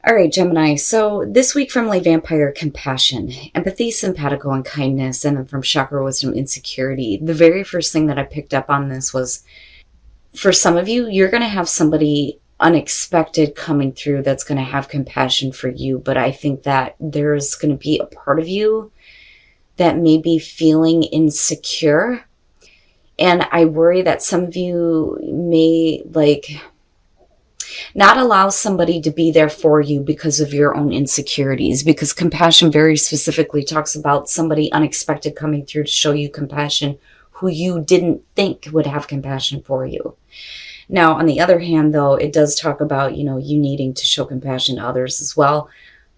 All right, Gemini. So this week from Lay Vampire, compassion, empathy, simpatico, and kindness. And then from chakra wisdom, insecurity. The very first thing that I picked up on this was, for some of you, you're going to have somebody unexpected coming through that's going to have compassion for you. But I think that there's going to be a part of you that may be feeling insecure. And I worry that some of you may not allow somebody to be there for you because of your own insecurities, because compassion very specifically talks about somebody unexpected coming through to show you compassion who you didn't think would have compassion for you. Now, on the other hand, though, it does talk about, you needing to show compassion to others as well,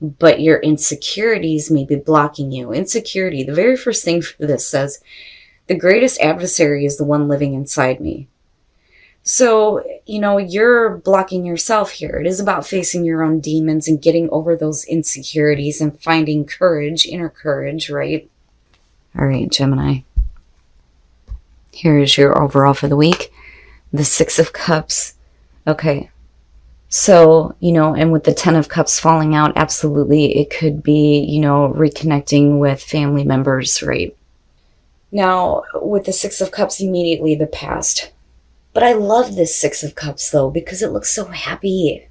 but your insecurities may be blocking you. Insecurity, the very first thing for this says, the greatest adversary is the one living inside me. So, you're blocking yourself here. It is about facing your own demons and getting over those insecurities and finding courage, inner courage, right? All right, Gemini. Here is your overall for the week. The Six of Cups. Okay. So, and with the Ten of Cups falling out, absolutely, it could be, reconnecting with family members, right? Now, with the Six of Cups, immediately the past. But I love this Six of Cups, though, because it looks so happy.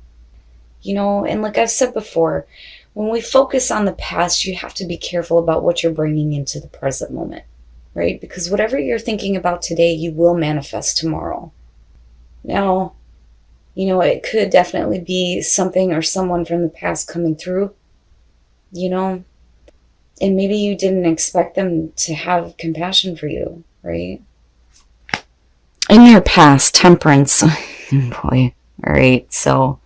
And like I've said before, when we focus on the past, you have to be careful about what you're bringing into the present moment, right? Because whatever you're thinking about today, you will manifest tomorrow. Now, it could definitely be something or someone from the past coming through, and maybe you didn't expect them to have compassion for you, right? In your past, temperance. Boy, all right, so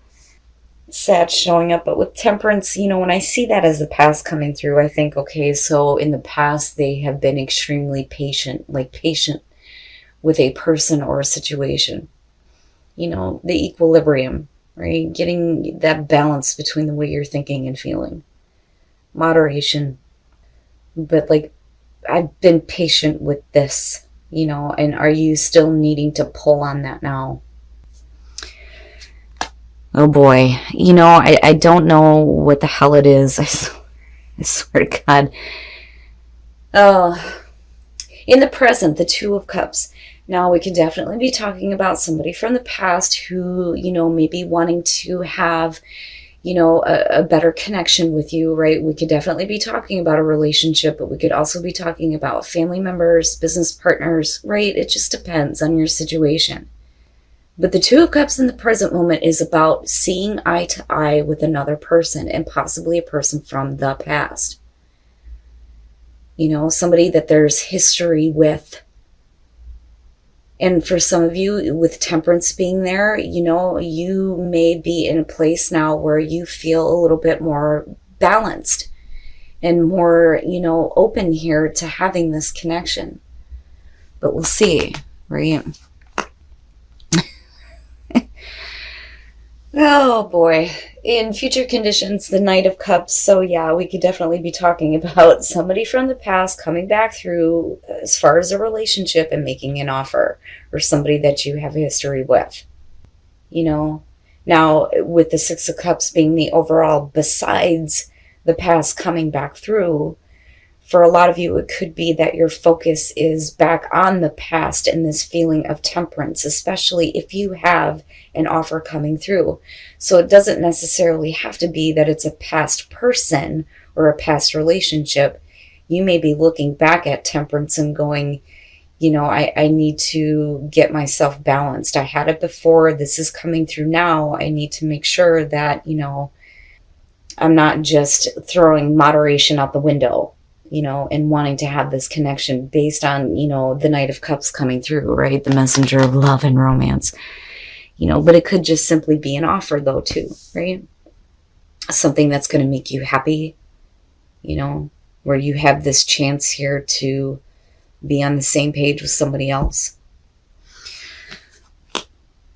sad showing up. But with temperance, when I see that as the past coming through, I think, okay, so in the past, they have been extremely patient with a person or a situation. The equilibrium, right? Getting that balance between the way you're thinking and feeling. Moderation. But I've been patient with this. And are you still needing to pull on that now? Oh boy. I don't know what the hell it is. I swear to God. Oh, in the present, the Two of Cups. Now, we can definitely be talking about somebody from the past who, may be wanting to have, a better connection with you, right? We could definitely be talking about a relationship, but we could also be talking about family members, business partners, right? It just depends on your situation. But the Two of Cups in the present moment is about seeing eye to eye with another person, and possibly a person from the past. Somebody that there's history with. And for some of you, with temperance being there, you may be in a place now where you feel a little bit more balanced and more, open here to having this connection. But we'll see, right? Oh boy. In future conditions, the Knight of Cups. So yeah, we could definitely be talking about somebody from the past coming back through as far as a relationship and making an offer, or somebody that you have a history with. Now with the Six of Cups being the overall, besides the past coming back through, for a lot of you, it could be that your focus is back on the past and this feeling of temperance, especially if you have an offer coming through. So it doesn't necessarily have to be that it's a past person or a past relationship. You may be looking back at temperance and going, I need to get myself balanced. I had it before. This is coming through now. I need to make sure that, I'm not just throwing moderation out the window, and wanting to have this connection based on, the Knight of Cups coming through, right? The messenger of love and romance, but it could just simply be an offer though, too, right? Something that's going to make you happy, where you have this chance here to be on the same page with somebody else.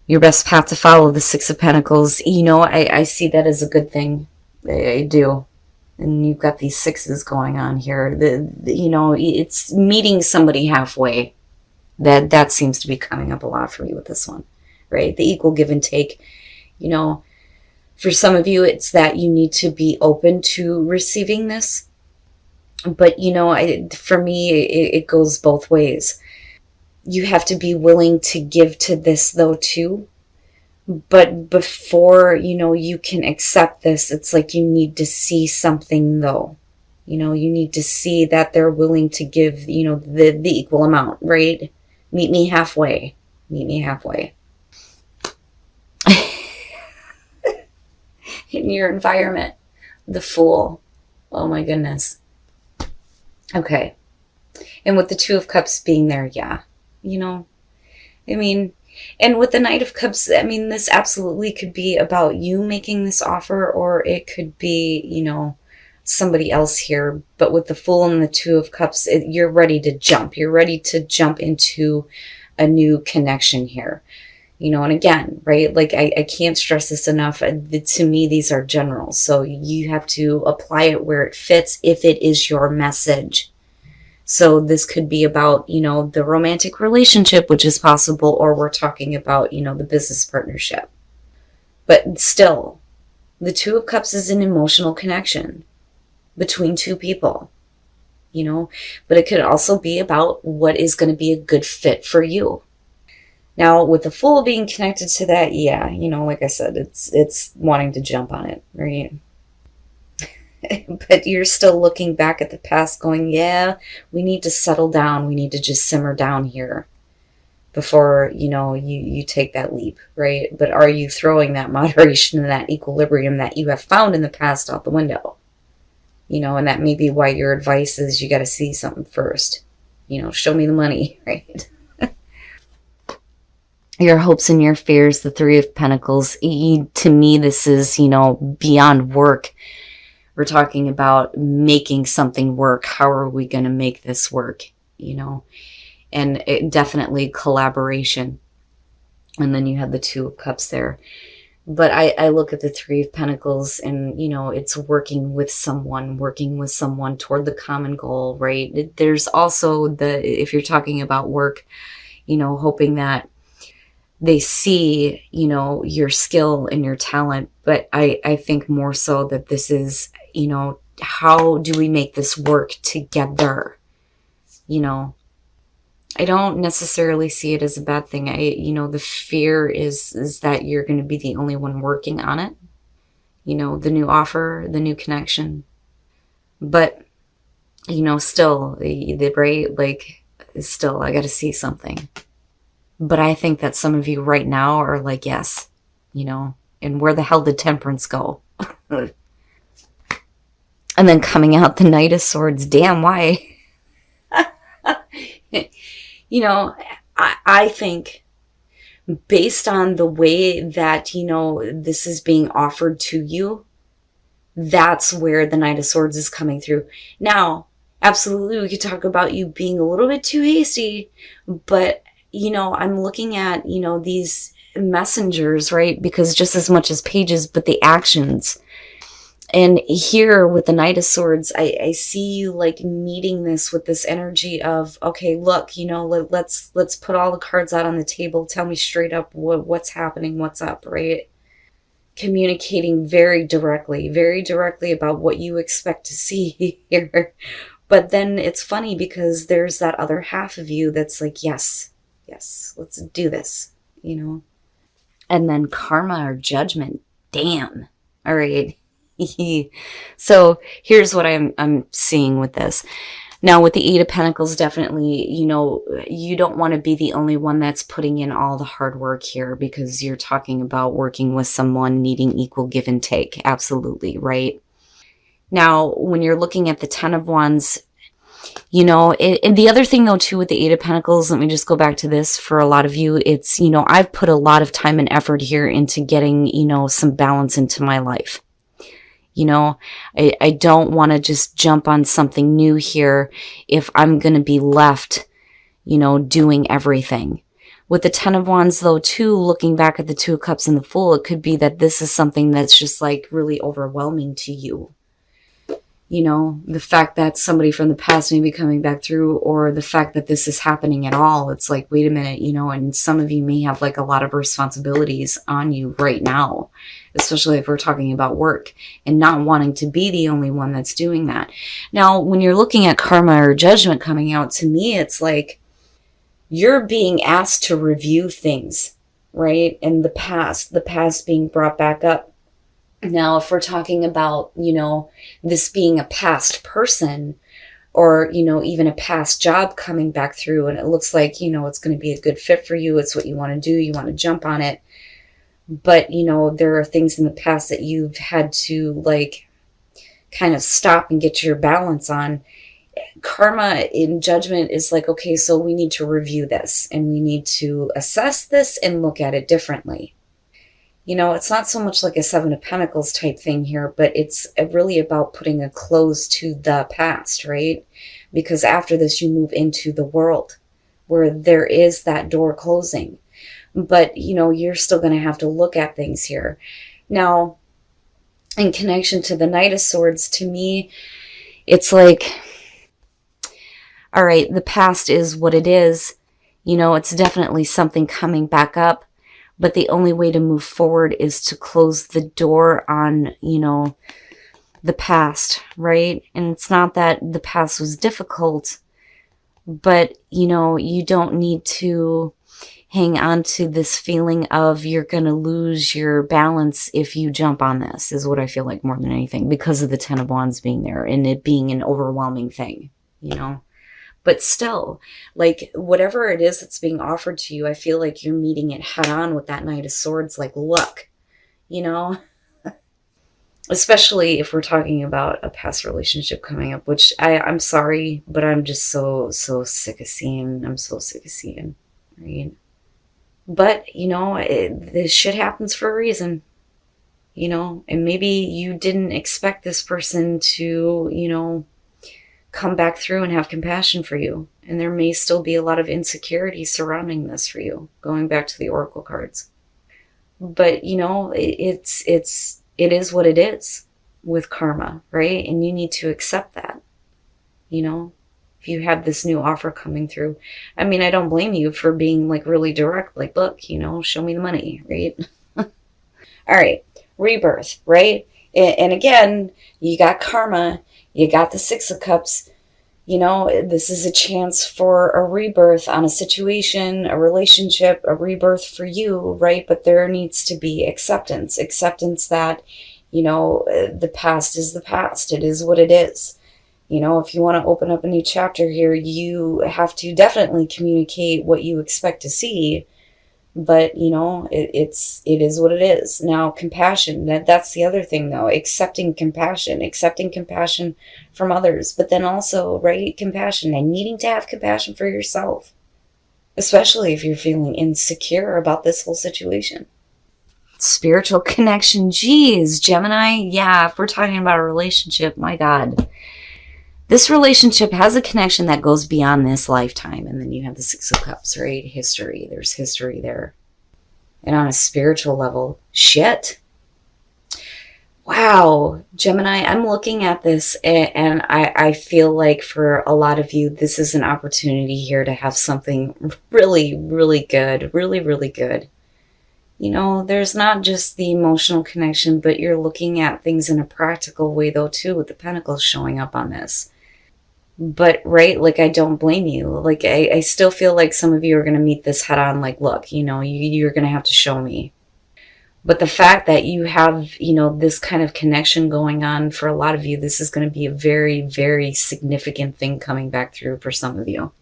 Your best path to follow, the Six of Pentacles. I see that as a good thing. I do. And you've got these sixes going on here. It's meeting somebody halfway. That seems to be coming up a lot for me with this one, right? The equal give and take. For some of you, it's that you need to be open to receiving this. But, for me, it goes both ways. You have to be willing to give to this, though, too. But before, you can accept this, it's like you need to see something, though. You need to see that they're willing to give, the equal amount, right? Meet me halfway. Meet me halfway. In your environment. The Fool. Oh my goodness. Okay. And with the Two of Cups being there, yeah. And with the Knight of Cups, this absolutely could be about you making this offer, or it could be, somebody else here. But with the Fool and the Two of Cups, you're ready to jump. You're ready to jump into a new connection here. And again, right, like I can't stress this enough. To me, these are generals. So you have to apply it where it fits if it is your message. So this could be about, the romantic relationship, which is possible, or we're talking about, the business partnership. But still, the Two of Cups is an emotional connection between two people, but it could also be about what is going to be a good fit for you. Now, with the Fool being connected to that, yeah, like I said, it's wanting to jump on it, right? But you're still looking back at the past going, yeah, we need to settle down. We need to just simmer down here before, you take that leap, right? But are you throwing that moderation and that equilibrium that you have found in the past out the window? And that may be why your advice is you got to see something first. Show me the money, right? Your hopes and your fears, the Three of Pentacles. To me, this is, beyond work. We're talking about making something work. How are we going to make this work? And it definitely collaboration. And then you have the Two of Cups there. But I look at the Three of Pentacles and, it's working with someone toward the common goal, right? There's also if you're talking about work, hoping that they see, your skill and your talent. But I think more so that this is, how do we make this work together? I don't necessarily see it as a bad thing. The fear is that you're going to be the only one working on it. The new offer, the new connection. But, still, right? Like, still, I got to see something. But I think that some of you right now are like, yes, and where the hell did Temperance go? And then coming out the Knight of Swords. Damn, why? I think based on the way that, this is being offered to you, that's where the Knight of Swords is coming through. Now, absolutely, we could talk about you being a little bit too hasty, but I'm looking at, these messengers, right? Because just as much as pages, but the actions. And here with the Knight of Swords, I see you like meeting this with this energy of, okay, look, let's put all the cards out on the table. Tell me straight up what's happening, what's up, right? Communicating very directly about what you expect to see here. But then it's funny because there's that other half of you that's like, yes, let's do this, And then karma or judgment. Damn. All right. So here's what I'm seeing with this. Now with the Eight of Pentacles, definitely, you don't want to be the only one that's putting in all the hard work here, because you're talking about working with someone needing equal give and take. Absolutely, right? Now, when you're looking at the Ten of Wands, and the other thing though too with the Eight of Pentacles, let me just go back to this for a lot of you. It's, I've put a lot of time and effort here into getting, some balance into my life. I don't want to just jump on something new here if I'm going to be left, doing everything. With the Ten of Wands though too, looking back at the Two of Cups and the Fool, it could be that this is something that's just like really overwhelming to you. You know, the fact that somebody from the past may be coming back through, or the fact that this is happening at all. It's like, wait a minute, you know, and some of you may have like a lot of responsibilities on you right now, especially if we're talking about work and not wanting to be the only one that's doing that. Now, when you're looking at karma or judgment coming out, to me, it's like you're being asked to review things, right? In the past being brought back up. Now, if we're talking about, you know, this being a past person, or, you know, even a past job coming back through, and it looks like, you know, it's going to be a good fit for you. It's what you want to do. You want to jump on it. But, you know, there are things in the past that you've had to like kind of stop and get your balance on. Karma in judgment is like, okay, so we need to review this and we need to assess this and look at it differently. You know, it's not so much like a Seven of Pentacles type thing here, but it's really about putting a close to the past, right? Because after this, you move into the world where there is that door closing. But, you know, you're still going to have to look at things here. Now, in connection to the Knight of Swords, to me, it's like, all right, the past is what it is. You know, it's definitely something coming back up. But the only way to move forward is to close the door on, you know, the past, right? And it's not that the past was difficult, but, you know, you don't need to hang on to this feeling of you're going to lose your balance if you jump on this, is what I feel like more than anything, because of the Ten of Wands being there and it being an overwhelming thing, you know? But still, like, whatever it is that's being offered to you, I feel like you're meeting it head on with that Knight of Swords. Like, look, you know, especially if we're talking about a past relationship coming up, which I'm sorry, but I'm just so sick of seeing. I'm so sick of seeing, right? But, you know, this shit happens for a reason, you know, and maybe you didn't expect this person to, you know, come back through and have compassion for you. And there may still be a lot of insecurity surrounding this for you, going back to the Oracle cards. But, you know, it is what it is with karma, right? And you need to accept that, you know, if you have this new offer coming through. I mean, I don't blame you for being like really direct, like, look, you know, show me the money, right? All right, rebirth, right? And again, you got karma. You got the Six of Cups. You know, this is a chance for a rebirth on a situation, a relationship, a rebirth for you, right? But there needs to be acceptance. Acceptance that, you know, the past is the past. It is what it is. You know, if you want to open up a new chapter here, you have to definitely communicate what you expect to see. But, you know, it is what it is. Now, compassion, that's the other thing, though. Accepting compassion from others. But then also, right, compassion and needing to have compassion for yourself. Especially if you're feeling insecure about this whole situation. Spiritual connection. Geez, Gemini. Yeah, if we're talking about a relationship, my God. This relationship has a connection that goes beyond this lifetime. And then you have the Six of Cups, right? History. There's history there. And on a spiritual level, shit. Wow, Gemini, I'm looking at this and I feel like for a lot of you, this is an opportunity here to have something really, really good. Really, really good. You know, there's not just the emotional connection, but you're looking at things in a practical way, though, too, with the Pentacles showing up on this. But, right, like, I don't blame you. Like, I still feel like some of you are going to meet this head on, like, look, you know, you're going to have to show me. But the fact that you have, you know, this kind of connection going on for a lot of you, this is going to be a very, very significant thing coming back through for some of you.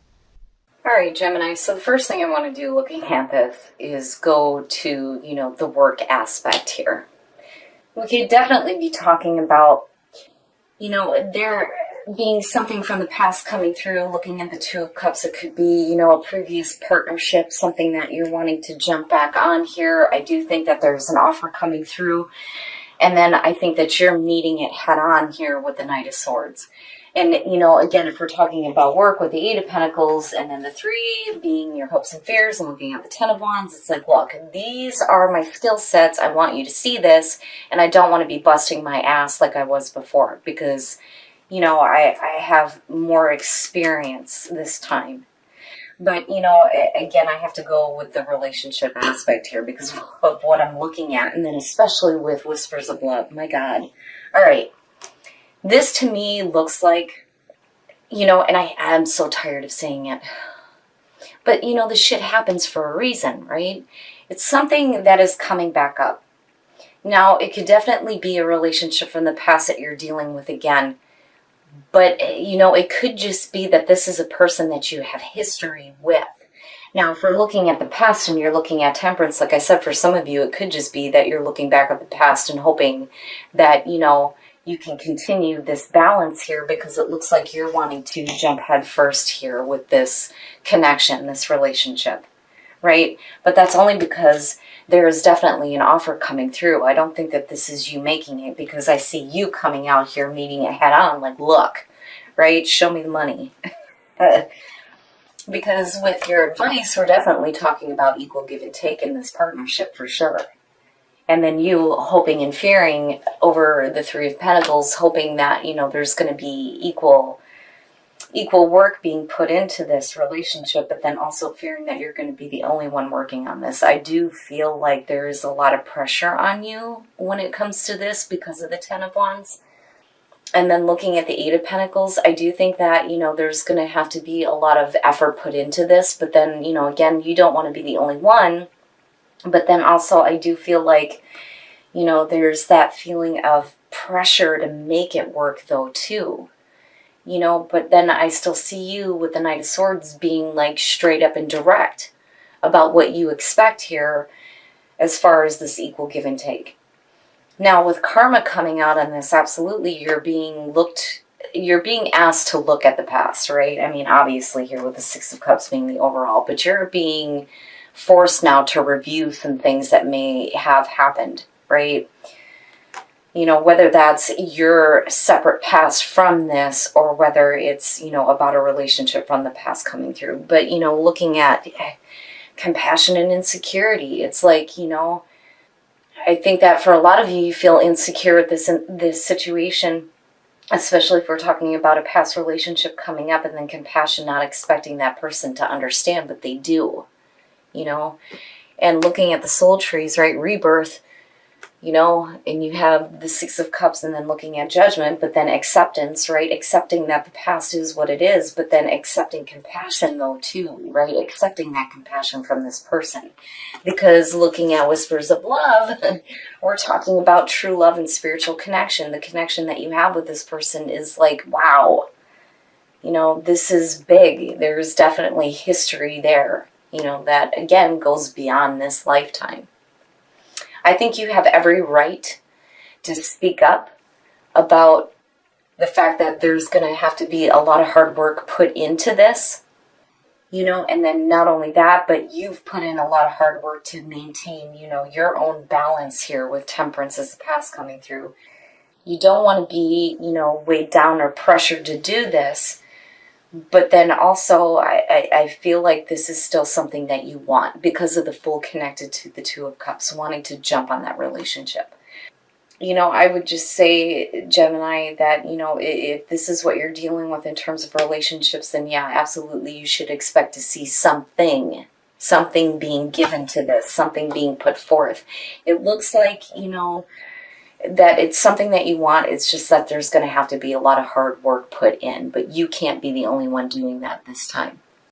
All right, Gemini, so the first thing I want to do looking at this is go to, you know, the work aspect here. We could definitely be talking about, you know, there being something from the past coming through, looking at the Two of Cups. It could be, you know, a previous partnership, something that you're wanting to jump back on here. I do think that there's an offer coming through. And then I think that you're meeting it head on here with the Knight of Swords. And, you know, again, if we're talking about work with the Eight of Pentacles and then the Three being your hopes and fears and looking at the Ten of Wands, it's like, look, these are my skill sets. I want you to see this, and I don't want to be busting my ass like I was before because, I have more experience this time. But, again, I have to go with the relationship aspect here because of what I'm looking at. And then especially with Whispers of Love. My God. All right. This to me looks like, and I am so tired of saying it. But, this shit happens for a reason, right? It's something that is coming back up. Now, it could definitely be a relationship from the past that you're dealing with again. But, it could just be that this is a person that you have history with. Now, if we're looking at the past and you're looking at temperance, like I said, for some of you, it could just be that you're looking back at the past and hoping that, you can continue this balance here because it looks like you're wanting to jump head first here with this connection, this relationship, right? But that's only because there is definitely an offer coming through. I don't think that this is you making it because I see you coming out here meeting it head on, like, look, right? Show me the money. Because with your advice, we're definitely talking about equal give and take in this partnership for sure. And then you hoping and fearing over the Three of Pentacles, hoping that, there's going to be equal work being put into this relationship, but then also fearing that you're going to be the only one working on this. I do feel like there is a lot of pressure on you when it comes to this because of the Ten of Wands. And then looking at the Eight of Pentacles, I do think that, there's going to have to be a lot of effort put into this. But then, again, you don't want to be the only one. But then also I do feel like, there's that feeling of pressure to make it work though too. But then I still see you with the Knight of Swords being like straight up and direct about what you expect here as far as this equal give and take. Now with karma coming out on this, absolutely you're being asked to look at the past, right? I mean, obviously here with the Six of Cups being the overall, but you're being forced now to review some things that may have happened, right? Whether that's your separate past from this or whether it's, about a relationship from the past coming through. But, looking at compassion and insecurity, it's like, I think that for a lot of you, you feel insecure with this situation, especially if we're talking about a past relationship coming up and then compassion, not expecting that person to understand, but they do. And looking at the soul trees, right? Rebirth, and you have the Six of Cups and then looking at judgment, but then acceptance, right? Accepting that the past is what it is, but then accepting compassion though too, right? Accepting that compassion from this person. Because looking at Whispers of Love, we're talking about true love and spiritual connection. The connection that you have with this person is like, wow, this is big. There's definitely history there. That again goes beyond this lifetime. I think you have every right to speak up about the fact that there's going to have to be a lot of hard work put into this, and then not only that, but you've put in a lot of hard work to maintain, your own balance here with temperance as the past coming through. You don't want to be, weighed down or pressured to do this. But then also, I feel like this is still something that you want because of the full connected to the Two of Cups, wanting to jump on that relationship. I would just say, Gemini, that, if this is what you're dealing with in terms of relationships, then yeah, absolutely, you should expect to see something being given to this, something being put forth. It looks like, that it's something that you want. It's just that there's going to have to be a lot of hard work put in, but you can't be the only one doing that this time.